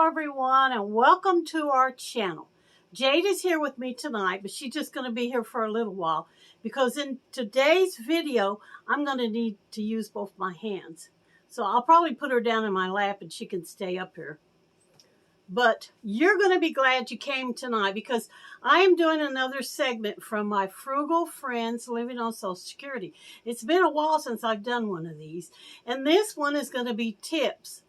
Hello everyone and welcome to our channel. Jade is here with me tonight, but she's just going to be here for a little while because in today's video I'm going to need to use both my hands. So I'll probably put her down in my lap and she can stay up here. But you're going to be glad you came tonight because I am doing another segment from my frugal friends living on Social Security. It's been a while since I've done one of these, and this one is going to be tips,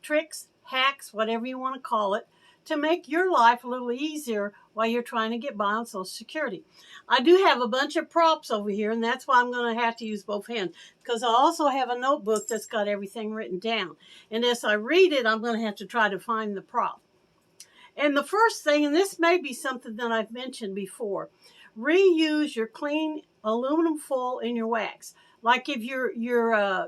tricks, hacks, whatever you want to call it, to make your life a little easier while you're trying to get by on Social Security. I do have a bunch of props over here, and that's why I'm going to have to use both hands, because I also have a notebook that's got everything written down. And as I read it, I'm going to have to try to find the prop. And the first thing, and this may be something that I've mentioned before, reuse your clean aluminum foil in your wax. Like if you're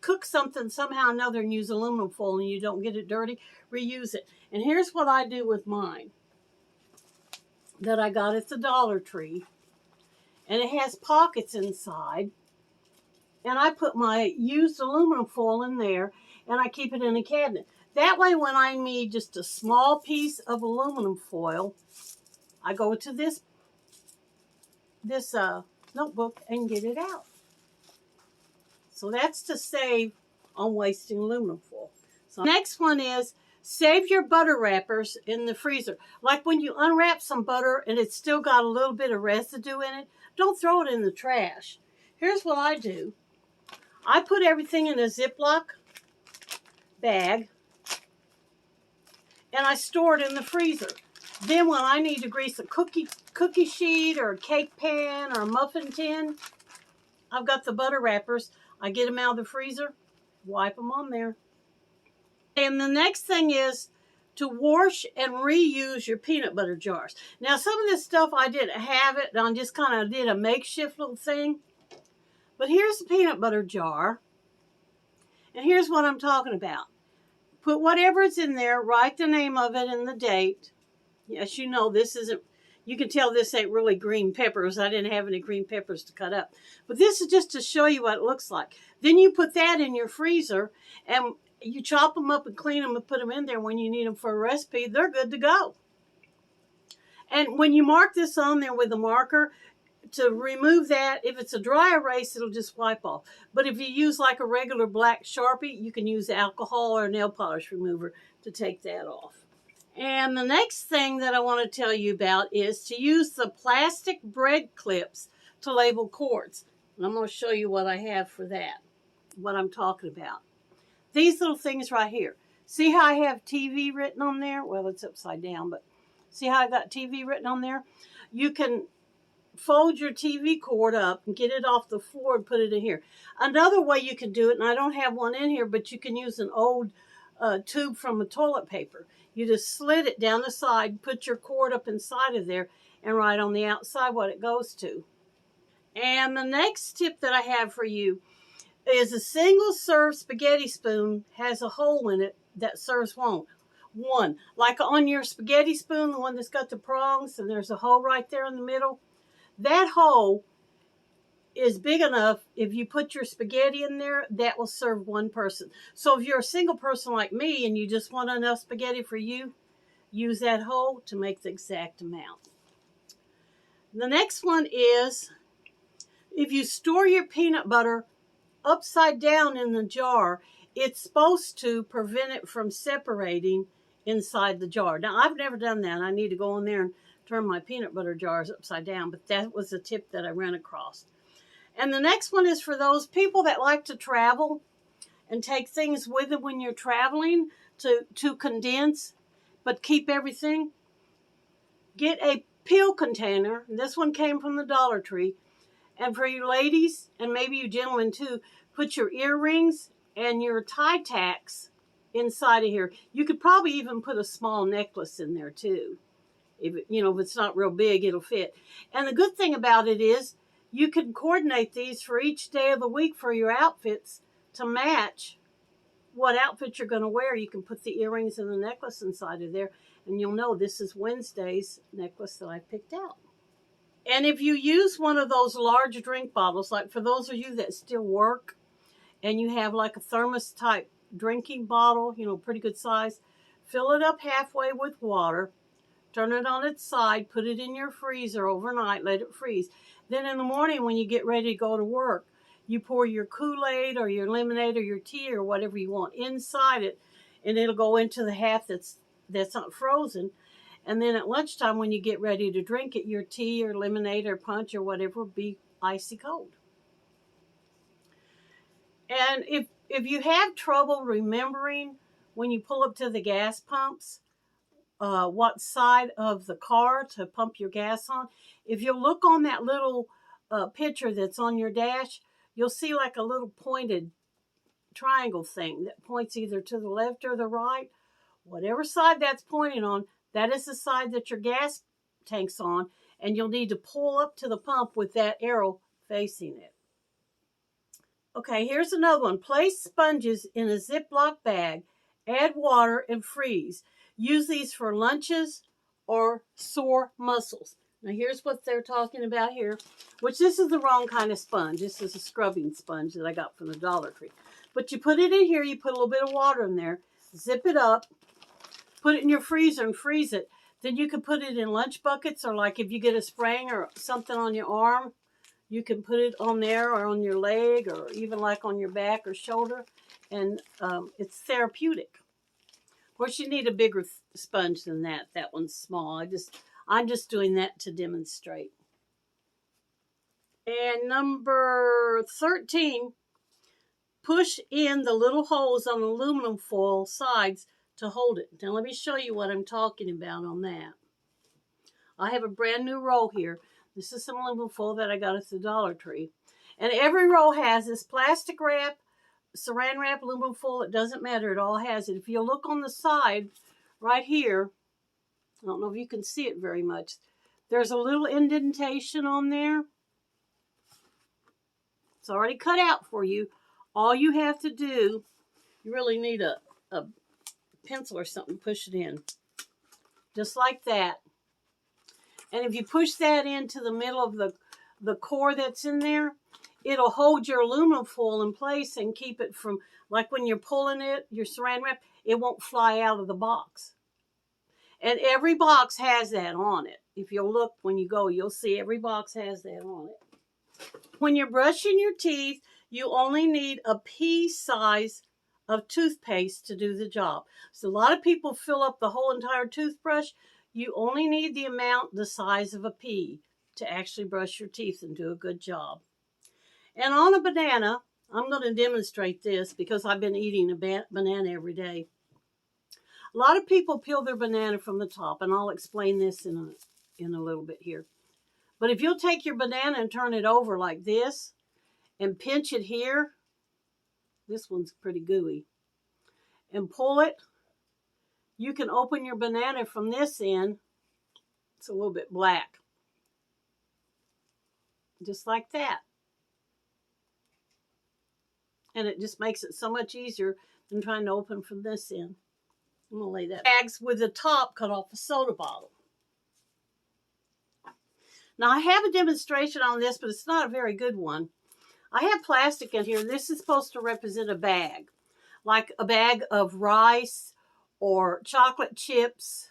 cook something somehow or another and use aluminum foil and you don't get it dirty, reuse it. And here's what I do with mine that I got at the Dollar Tree. And it has pockets inside. And I put my used aluminum foil in there and I keep it in a cabinet. That way when I need just a small piece of aluminum foil, I go to this notebook and get it out. So that's to save on wasting aluminum foil. So next one is save your butter wrappers in the freezer. Like when you unwrap some butter and it's still got a little bit of residue in it, don't throw it in the trash. Here's what I do. I put everything in a Ziploc bag and I store it in the freezer. Then when I need to grease a cookie sheet or a cake pan or a muffin tin, I've got the butter wrappers. I get them out of the freezer, wipe them on there. And the next thing is to wash and reuse your peanut butter jars. Now, some of this stuff I didn't have it, and I just kind of did a makeshift little thing. But here's the peanut butter jar. And here's what I'm talking about. Put whatever's in there, write the name of it and the date. Yes, you know, this isn't, you can tell this ain't really green peppers. I didn't have any green peppers to cut up. But this is just to show you what it looks like. Then you put that in your freezer and you chop them up and clean them and put them in there when you need them for a recipe. They're good to go. And when you mark this on there with a marker, to remove that, if it's a dry erase, it'll just wipe off. But if you use like a regular black Sharpie, you can use alcohol or nail polish remover to take that off. And the next thing that I want to tell you about is to use the plastic bread clips to label cords. And I'm going to show you what I have for that, what I'm talking about. These little things right here. See how I have TV written on there? Well, it's upside down, but see how I got TV written on there? You can fold your TV cord up and get it off the floor and put it in here. Another way you can do it, and I don't have one in here, but you can use an old tube from a toilet paper. You just slit it down the side, put your cord up inside of there, and write on the outside what it goes to. And the next tip that I have for you is a single serve spaghetti spoon has a hole in it that serves one. Like on your spaghetti spoon, the one that's got the prongs, and there's a hole right there in the middle. That hole is big enough, if you put your spaghetti in there, that will serve one person. So if you're a single person like me and you just want enough spaghetti for you, use that hole to make the exact amount. The next one is, if you store your peanut butter upside down in the jar, it's supposed to prevent it from separating inside the jar. Now, I've never done that. I need to go in there and turn my peanut butter jars upside down, but that was a tip that I ran across. And the next one is for those people that like to travel and take things with them when you're traveling to condense, but keep everything. Get a pill container. This one came from the Dollar Tree. And for you ladies, and maybe you gentlemen too, put your earrings and your tie tacks inside of here. You could probably even put a small necklace in there too. If it's not real big, it'll fit. And the good thing about it is you can coordinate these for each day of the week for your outfits to match what outfit you're going to wear. You can put the earrings and the necklace inside of there, and you'll know this is Wednesday's necklace that I picked out. And if you use one of those large drink bottles, like for those of you that still work, and you have like a thermos type drinking bottle, pretty good size, Fill it up halfway with water. Turn it on its side. Put it in your freezer overnight. Let it freeze. Then in the morning when you get ready to go to work, you pour your Kool-Aid or your lemonade or your tea or whatever you want inside it, and it'll go into the half that's not frozen. And then at lunchtime when you get ready to drink it, your tea or lemonade or punch or whatever will be icy cold. And if you have trouble remembering when you pull up to the gas pumps, what side of the car to pump your gas on, if you look on that little picture that's on your dash, you'll see like a little pointed triangle thing that points either to the left or the right. Whatever side that's pointing on, that is the side that your gas tank's on, and you'll need to pull up to the pump with that arrow facing it. Okay, here's another one. Place sponges in a Ziploc bag, add water, and freeze. Use these for lunches or sore muscles. Now here's what they're talking about here, which this is the wrong kind of sponge. This is a scrubbing sponge that I got from the Dollar Tree. But you put it in here, you put a little bit of water in there, zip it up, put it in your freezer and freeze it. Then you can put it in lunch buckets, or like if you get a sprain or something on your arm, you can put it on there or on your leg or even like on your back or shoulder. And it's therapeutic. Of course, you need a bigger sponge than that. That one's small. I'm just doing that to demonstrate. And number 13, push in the little holes on the aluminum foil sides to hold it. Now let me show you what I'm talking about on that. I have a brand new roll here. This is some aluminum foil that I got at the Dollar Tree. And every roll has this plastic wrap, saran wrap, aluminum foil. It doesn't matter. It all has it. If you look on the side right here, I don't know if you can see it very much. There's a little indentation on there. It's already cut out for you. All you have to do, you really need a pencil or something, push it in. Just like that. And if you push that into the middle of the core that's in there, it'll hold your aluminum foil in place and keep it from, like when you're pulling it, your saran wrap, it won't fly out of the box. And every box has that on it. If you'll look when you go, you'll see every box has that on it. When you're brushing your teeth, you only need a pea size of toothpaste to do the job. So a lot of people fill up the whole entire toothbrush. You only need the amount, the size of a pea to actually brush your teeth and do a good job. And on a banana, I'm going to demonstrate this because I've been eating a banana every day. A lot of people peel their banana from the top, and I'll explain this in a little bit here. But if you'll take your banana and turn it over like this and pinch it here, this one's pretty gooey, and pull it, you can open your banana from this end. It's a little bit black. Just like that. And it just makes it so much easier than trying to open from this end. I'm going to lay that. Bags with the top cut off a soda bottle. Now I have a demonstration on this, but it's not a very good one. I have plastic in here. This is supposed to represent a bag. Like a bag of rice or chocolate chips.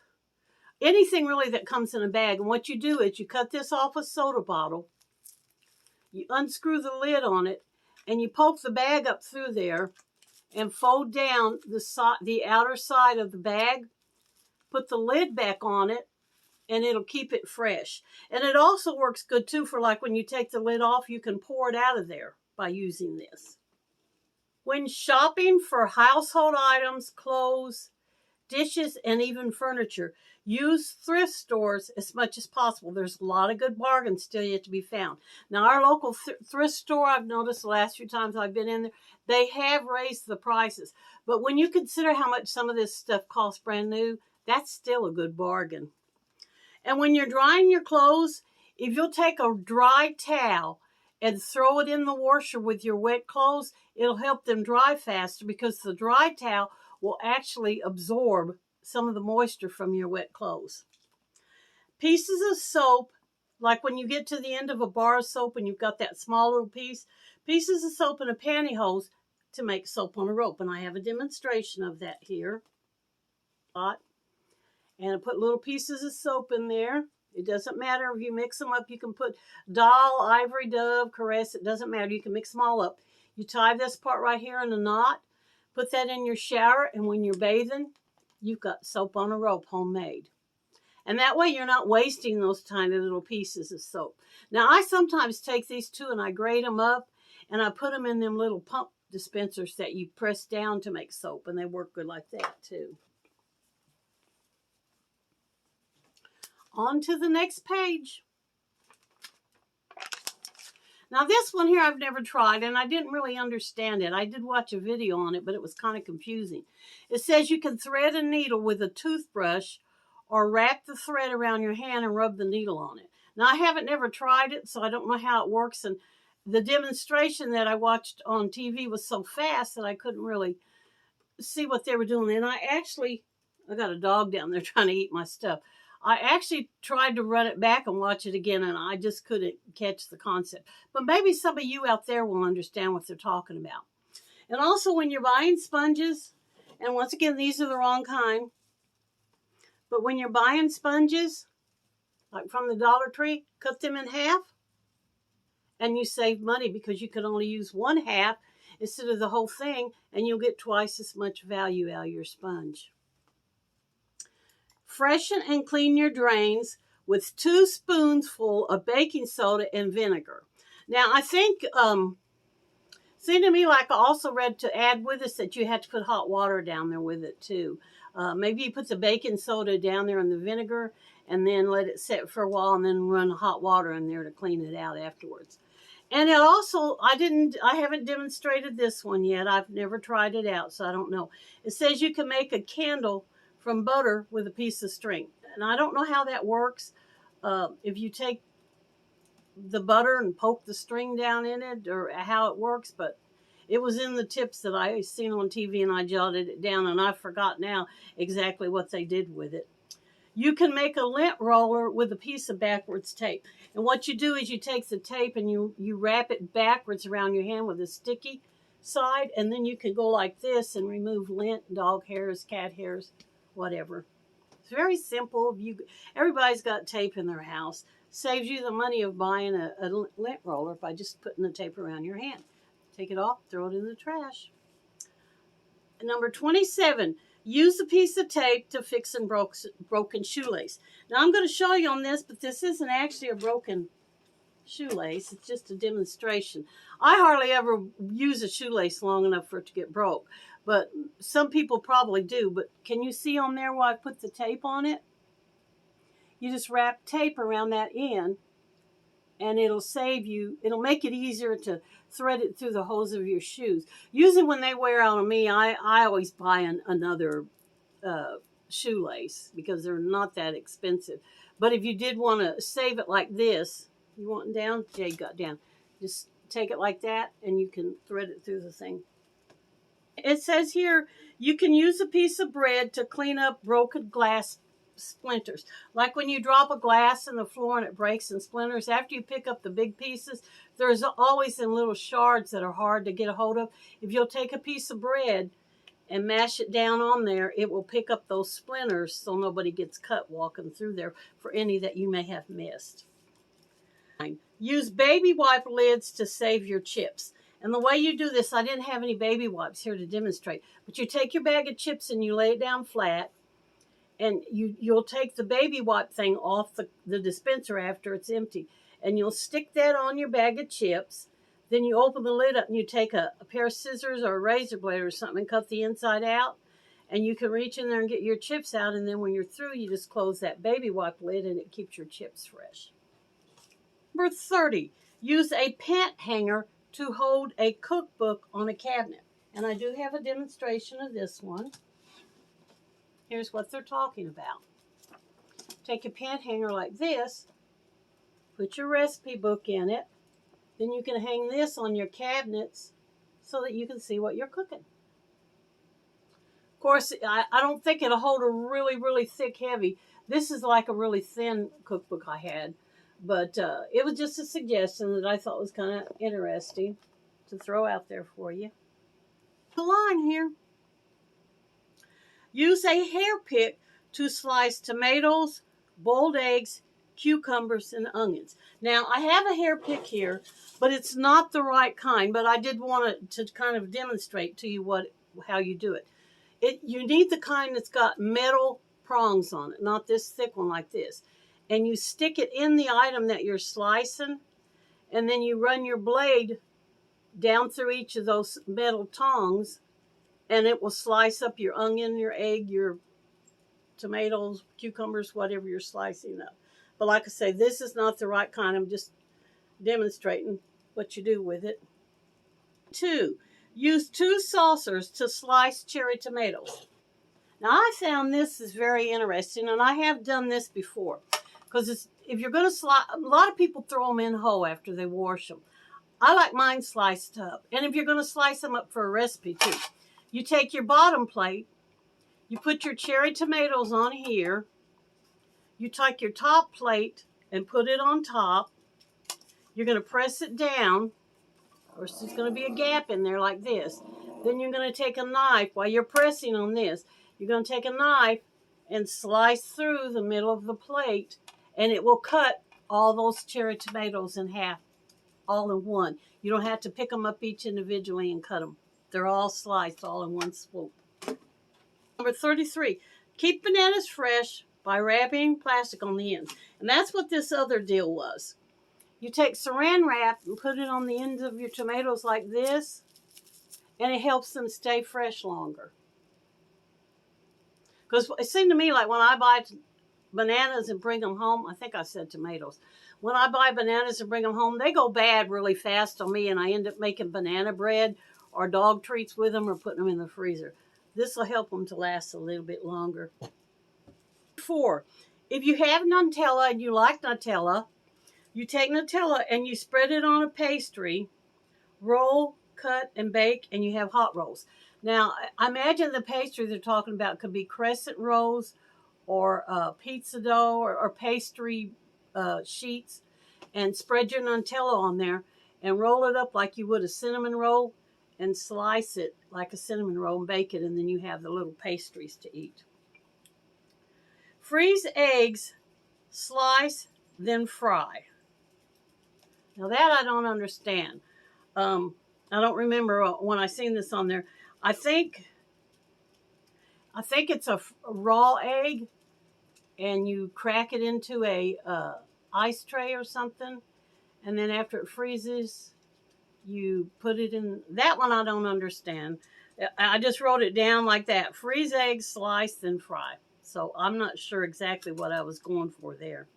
Anything really that comes in a bag. And what you do is you cut this off a soda bottle. You unscrew the lid on it. And you poke the bag up through there. And fold down the outer side of the bag. Put the lid back on it. And it'll keep it fresh. And it also works good too for like when you take the lid off, you can pour it out of there by using this. When shopping for household items, clothes, dishes, and even furniture, use thrift stores as much as possible. There's a lot of good bargains still yet to be found. Now, our local thrift store, I've noticed the last few times I've been in there, they have raised the prices. But when you consider how much some of this stuff costs brand new, that's still a good bargain. And when you're drying your clothes, if you'll take a dry towel and throw it in the washer with your wet clothes, it'll help them dry faster because the dry towel will actually absorb some of the moisture from your wet clothes. Pieces of soap, like when you get to the end of a bar of soap and you've got that small little piece, pieces of soap and a pantyhose to make soap on a rope. And I have a demonstration of that here. pot. And I put little pieces of soap in there. It doesn't matter if you mix them up. You can put Doll, Ivory Dove, Caress. It doesn't matter. You can mix them all up. You tie this part right here in a knot. Put that in your shower. And when you're bathing, you've got soap on a rope, homemade. And that way you're not wasting those tiny little pieces of soap. Now, I sometimes take these two and I grate them up. And I put them in them little pump dispensers that you press down to make soap. And they work good like that, too. On to the next page. Now this one here I've never tried and I didn't really understand it. I did watch a video on it, but it was kind of confusing. It says you can thread a needle with a toothbrush or wrap the thread around your hand and rub the needle on it. Now I haven't never tried it, so I don't know how it works. And the demonstration that I watched on TV was so fast that I couldn't really see what they were doing. And I got a dog down there trying to eat my stuff. I actually tried to run it back and watch it again, and I just couldn't catch the concept. But maybe some of you out there will understand what they're talking about. And also when you're buying sponges, and once again, these are the wrong kind, but when you're buying sponges, like from the Dollar Tree, cut them in half, and you save money because you can only use one half instead of the whole thing, and you'll get twice as much value out of your sponge. Freshen and clean your drains with 2 spoonsful of baking soda and vinegar. Now, I think, seemed to me like I also read to add with this that you had to put hot water down there with it too. Maybe you put the baking soda down there in the vinegar and then let it set for a while and then run hot water in there to clean it out afterwards. And it also, I haven't demonstrated this one yet. I've never tried it out, so I don't know. It says you can make a candle from butter with a piece of string. And I don't know how that works. If you take the butter and poke the string down in it or how it works, but it was in the tips that I seen on TV and I jotted it down and I forgot now exactly what they did with it. You can make a lint roller with a piece of backwards tape. And what you do is you take the tape and you wrap it backwards around your hand with a sticky side, and then you can go like this and remove lint, dog hairs, cat hairs, whatever. It's very simple. Everybody's got tape in their house. Saves you the money of buying a lint roller by just putting the tape around your hand. Take it off, throw it in the trash. Number 27, use a piece of tape to fix a broken shoelace. Now I'm going to show you on this, but this isn't actually a broken shoelace. It's just a demonstration. I hardly ever use a shoelace long enough for it to get broke. But some people probably do. But can you see on there where I put the tape on it? You just wrap tape around that end, and it'll make it easier to thread it through the holes of your shoes. Usually when they wear out on me, I always buy another shoelace because they're not that expensive. But if you did want to save it like this, you want it down? Jade got down. Just take it like that, and you can thread it through the thing. It says here, you can use a piece of bread to clean up broken glass splinters. Like when you drop a glass in the floor and it breaks and splinters, after you pick up the big pieces, there's always some little shards that are hard to get a hold of. If you'll take a piece of bread and mash it down on there, it will pick up those splinters so nobody gets cut walking through there for any that you may have missed. Use baby wipe lids to save your chips. And the way you do this, I didn't have any baby wipes here to demonstrate, but you take your bag of chips and you lay it down flat, and you'll take the baby wipe thing off the dispenser after it's empty, and you'll stick that on your bag of chips. Then you open the lid up and you take a pair of scissors or a razor blade or something and cut the inside out, and you can reach in there and get your chips out, and then when you're through, you just close that baby wipe lid and it keeps your chips fresh. Number 30, use a pant hanger to hold a cookbook on a cabinet. And I do have a demonstration of this one. Here's what they're talking about. Take a pant hanger like this, put your recipe book in it, then you can hang this on your cabinets so that you can see what you're cooking. Of course, I don't think it'll hold a really, really thick, heavy. This is like a really thin cookbook I had. But it was just a suggestion that I thought was kind of interesting to throw out there for you. The line here. Use a hair pick to slice tomatoes, boiled eggs, cucumbers, and onions. Now, I have a hair pick here, but it's not the right kind, but I did want to kind of demonstrate to you how you do it. You need the kind that's got metal prongs on it, not this thick one like this. And you stick it in the item that you're slicing, and then you run your blade down through each of those metal tongs, and it will slice up your onion, your egg, your tomatoes, cucumbers, whatever you're slicing up. But like I say, this is not the right kind. I'm just demonstrating what you do with it. 2, use 2 saucers to slice cherry tomatoes. Now, I found this is very interesting, and I have done this before. Because if you're going to slice, a lot of people throw them in whole after they wash them. I like mine sliced up. And if you're going to slice them up for a recipe too, you take your bottom plate, you put your cherry tomatoes on here, you take your top plate and put it on top. You're going to press it down, or there's going to be a gap in there like this. Then you're going to take a knife while you're pressing on this. You're going to take a knife and slice through the middle of the plate, and it will cut all those cherry tomatoes in half, all in one. You don't have to pick them up each individually and cut them. They're all sliced all in one swoop. Number 33, keep bananas fresh by wrapping plastic on the ends. And that's what this other deal was. You take saran wrap and put it on the ends of your tomatoes like this, and it helps them stay fresh longer. Because it seemed to me like when I buy bananas and bring them home, I think I said tomatoes. When I buy bananas and bring them home, they go bad really fast on me, and I end up making banana bread or dog treats with them or putting them in the freezer. This will help them to last a little bit longer. 4, if you have Nutella and you like Nutella, you take Nutella and you spread it on a pastry, roll, cut, and bake, and you have hot rolls. Now, I imagine the pastry they're talking about could be crescent rolls or pizza dough or pastry sheets, and spread your Nutella on there and roll it up like you would a cinnamon roll and slice it like a cinnamon roll and bake it, and then you have the little pastries to eat. Freeze eggs, slice, then fry. Now that I don't understand. I don't remember when I seen this on there. I think it's a raw egg, and you crack it into a ice tray or something, and then after it freezes, you put it in. That one I don't understand. I just wrote it down like that. Freeze eggs, slice, then fry. So I'm not sure exactly what I was going for there.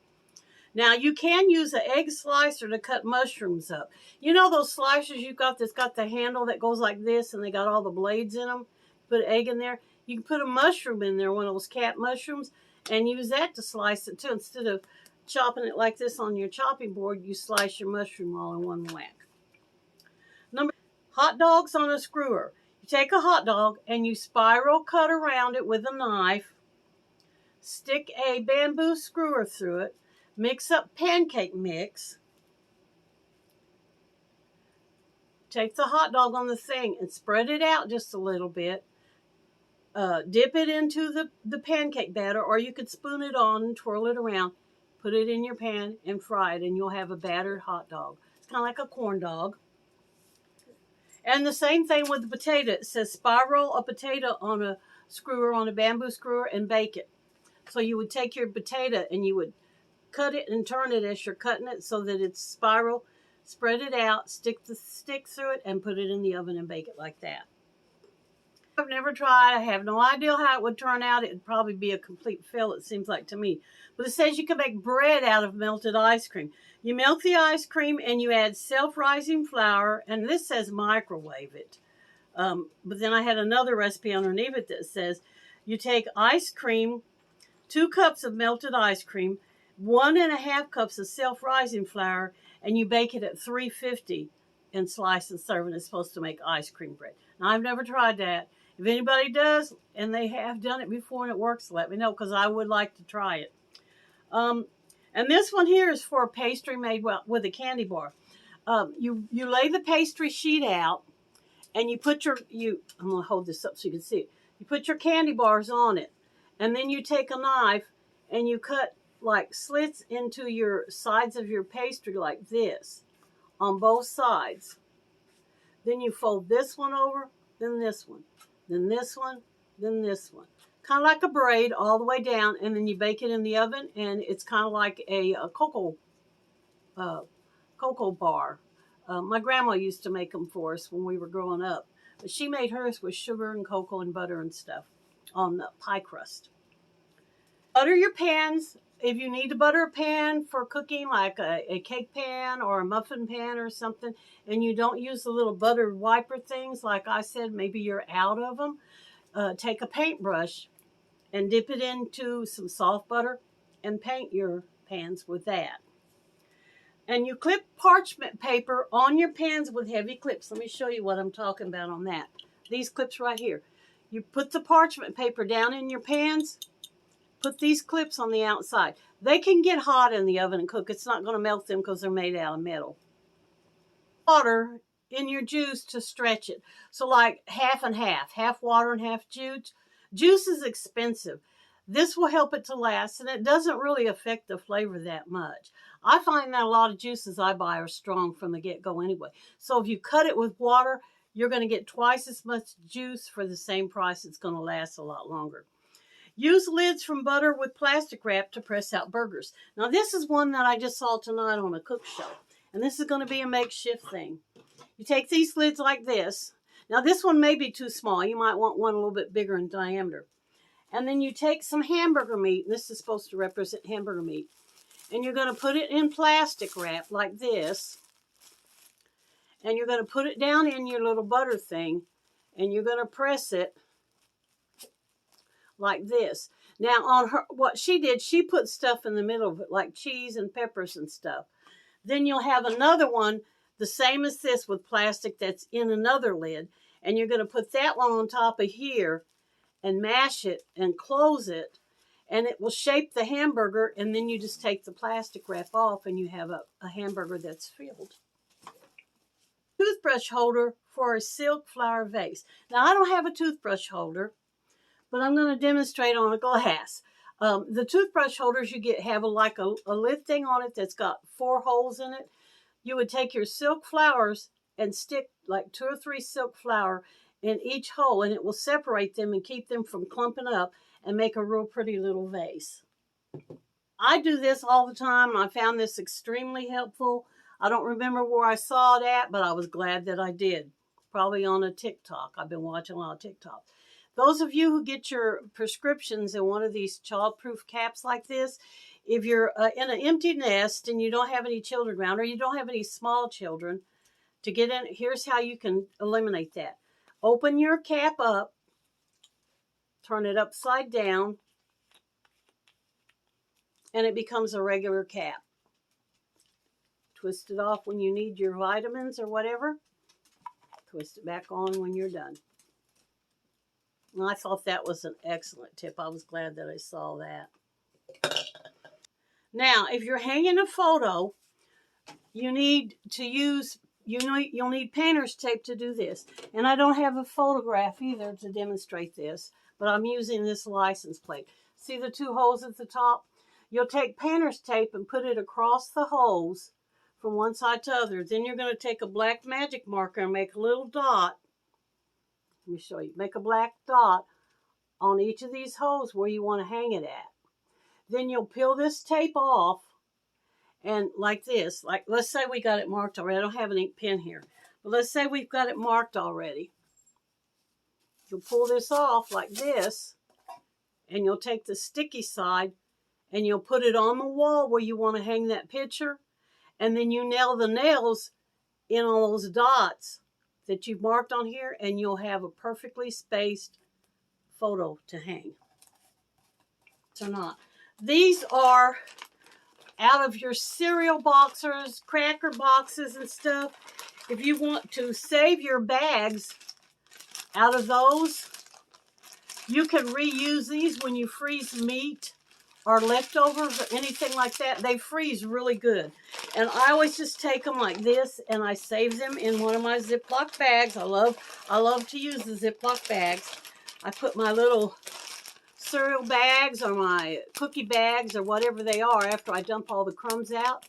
Now, you can use an egg slicer to cut mushrooms up. You know those slicers you've got that's got the handle that goes like this and they got all the blades in them? Put an egg in there. You can put a mushroom in there, one of those cat mushrooms, and use that to slice it too. Instead of chopping it like this on your chopping board, you slice your mushroom all in one whack. Hot dogs on a skewer. You take a hot dog and you spiral cut around it with a knife. Stick a bamboo skewer through it. Mix up pancake mix. Take the hot dog on the thing and spread it out just a little bit. Dip it into the pancake batter, or you could spoon it on and twirl it around. Put it in your pan and fry it, and you'll have a battered hot dog. It's kind of like a corn dog. And the same thing with the potato. It says spiral a potato on a skewer, on a bamboo skewer, and bake it. So you would take your potato and you would cut it and turn it as you're cutting it so that it's spiral. Spread it out, stick the stick through it, and put it in the oven and bake it like that. I've never tried. I have no idea how it would turn out. It would probably be a complete fail, it seems like to me. But it says you can make bread out of melted ice cream. You melt the ice cream and you add self-rising flour, and this says microwave it. But then I had another recipe underneath it that says you take ice cream, 2 cups of melted ice cream, 1.5 cups of self-rising flour, and you bake it at 350 and slice and serve, and it's supposed to make ice cream bread. Now, I've never tried that. If anybody does, and they have done it before and it works, let me know, because I would like to try it. And this one here is for a pastry made with a candy bar. You lay the pastry sheet out, and you put I'm going to hold this up so you can see it. You put your candy bars on it, and then you take a knife and you cut like slits into your sides of your pastry like this on both sides. Then you fold this one over, then this one, then this one, then this one. Kind of like a braid all the way down, and then you bake it in the oven, and it's kind of like a cocoa bar. My grandma used to make them for us when we were growing up. But she made hers with sugar and cocoa and butter and stuff on the pie crust. Butter your pans. If you need to butter a pan for cooking, like a cake pan or a muffin pan or something, and you don't use the little butter wiper things, like I said, maybe you're out of them, take a paintbrush and dip it into some soft butter and paint your pans with that. And you clip parchment paper on your pans with heavy clips. Let me show you what I'm talking about on that. These clips right here. You put the parchment paper down in your pans. Put these clips on the outside. They can get hot in the oven and cook. It's not going to melt them because they're made out of metal. Water in your juice to stretch it. So like half and half. Half water and half juice. Juice is expensive. This will help it to last, and it doesn't really affect the flavor that much. I find that a lot of juices I buy are strong from the get-go anyway. So if you cut it with water, you're going to get twice as much juice for the same price. It's going to last a lot longer. Use lids from butter with plastic wrap to press out burgers. Now this is one that I just saw tonight on a cook show. And this is going to be a makeshift thing. You take these lids like this. Now this one may be too small. You might want one a little bit bigger in diameter. And then you take some hamburger meat. This is supposed to represent hamburger meat. And you're going to put it in plastic wrap like this. And you're going to put it down in your little butter thing. And you're going to press it like this. Now on her, what she did, she put stuff in the middle of it, like cheese and peppers and stuff. Then you'll have another one, the same as this, with plastic that's in another lid. And you're going to put that one on top of here and mash it and close it. And it will shape the hamburger. And then you just take the plastic wrap off and you have a hamburger that's filled. Toothbrush holder for a silk flower vase. Now I don't have a toothbrush holder, but I'm going to demonstrate on a glass. The toothbrush holders you get have like a lid thing on it that's got 4 holes in it. You would take your silk flowers and stick like 2 or 3 silk flower in each hole, and it will separate them and keep them from clumping up and make a real pretty little vase. I do this all the time, and I found this extremely helpful. I don't remember where I saw it at, but I was glad that I did. Probably on a TikTok. I've been watching a lot of TikTok. Those of you who get your prescriptions in one of these child-proof caps like this, if you're in an empty nest and you don't have any children around, or you don't have any small children, to get in, here's how you can eliminate that. Open your cap up, turn it upside down, and it becomes a regular cap. Twist it off when you need your vitamins or whatever. Twist it back on when you're done. And I thought that was an excellent tip. I was glad that I saw that. Now, if you're hanging a photo, you need to use, you'll need painter's tape to do this. And I don't have a photograph either to demonstrate this, but I'm using this license plate. See the 2 holes at the top? You'll take painter's tape and put it across the holes from one side to the other. Then you're going to take a black magic marker and make a little dot. Let me show you. Make a black dot on each of these holes where you want to hang it at. Then you'll peel this tape off, and like this, like let's say we got it marked already. I don't have an ink pen here, but let's say we've got it marked already. You'll pull this off like this, and you'll take the sticky side and you'll put it on the wall where you want to hang that picture, and then you nail the nails in all those dots that you've marked on here, and you'll have a perfectly spaced photo to hang. Or not. These are out of your cereal boxes, cracker boxes and stuff. If you want to save your bags out of those, you can reuse these when you freeze meat or leftovers or anything like that. They freeze really good. And I always just take them like this, and I save them in one of my Ziploc bags. I love to use the Ziploc bags. I put my little cereal bags or my cookie bags or whatever they are after I dump all the crumbs out.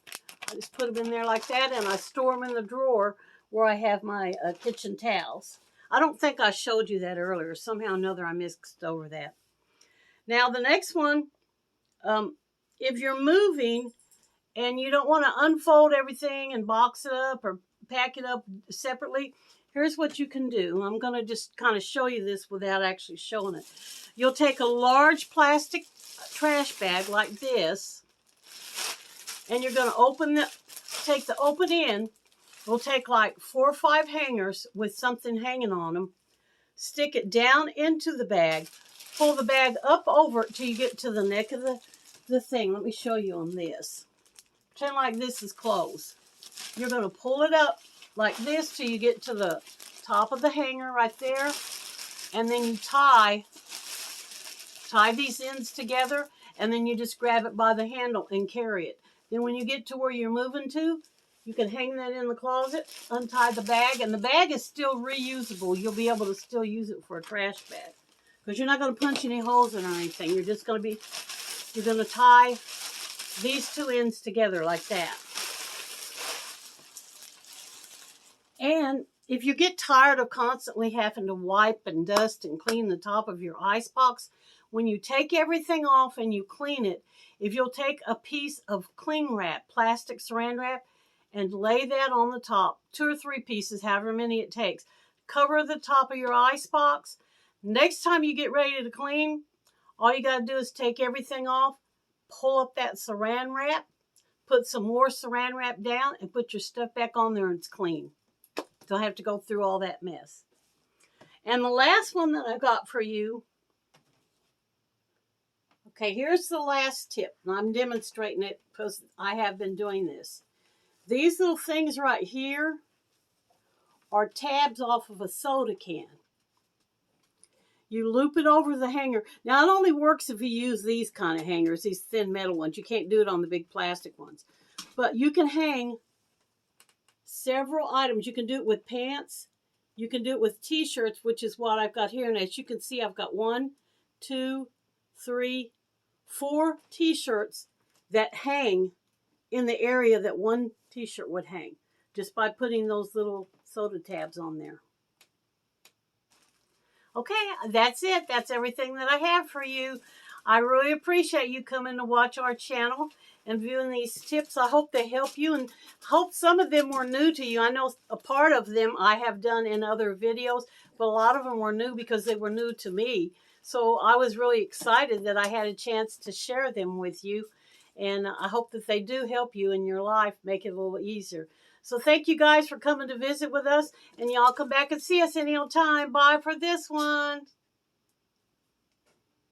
I just put them in there like that, and I store them in the drawer where I have my kitchen towels. I don't think I showed you that earlier. Somehow or another I mixed over that. Now the next one, if you're moving and you don't want to unfold everything and box it up or pack it up separately, here's what you can do. I'm going to just kind of show you this without actually showing it. You'll take a large plastic trash bag like this, and you're going to take the open end. We'll take like 4 or 5 hangers with something hanging on them, stick it down into the bag, pull the bag up over it till you get to the neck of the thing. Let me show you on this. Pretend like this is closed. You're going to pull it up like this till you get to the top of the hanger right there, and then you tie these ends together, and then you just grab it by the handle and carry it. Then when you get to where you're moving to, you can hang that in the closet, untie the bag, and the bag is still reusable. You'll be able to still use it for a trash bag because you're not going to punch any holes in or anything. You're just going to tie these 2 ends together like that. And if you get tired of constantly having to wipe and dust and clean the top of your icebox, when you take everything off and you clean it, if you'll take a piece of cling wrap, plastic saran wrap, and lay that on the top, 2 or 3 pieces, however many it takes, cover the top of your icebox. Next time you get ready to clean, all you got to do is take everything off, pull up that saran wrap, put some more saran wrap down, and put your stuff back on there, and it's clean. Don't have to go through all that mess. And the last one that I got for you, okay, here's the last tip. And I'm demonstrating it because I have been doing this. These little things right here are tabs off of a soda can. You loop it over the hanger. Now, it only works if you use these kind of hangers, these thin metal ones. You can't do it on the big plastic ones. But you can hang several items. You can do it with pants. You can do it with t-shirts, which is what I've got here. And as you can see, I've got 1, 2, 3, 4 t-shirts that hang in the area that one t-shirt would hang, just by putting those little soda tabs on there. Okay, that's it. That's everything that I have for you. I really appreciate you coming to watch our channel and viewing these tips. I hope they help you, and hope some of them were new to you. I know a part of them I have done in other videos, but a lot of them were new because they were new to me. So I was really excited that I had a chance to share them with you. And I hope that they do help you in your life, make it a little easier. So thank you guys for coming to visit with us. And y'all come back and see us any old time. Bye for this one.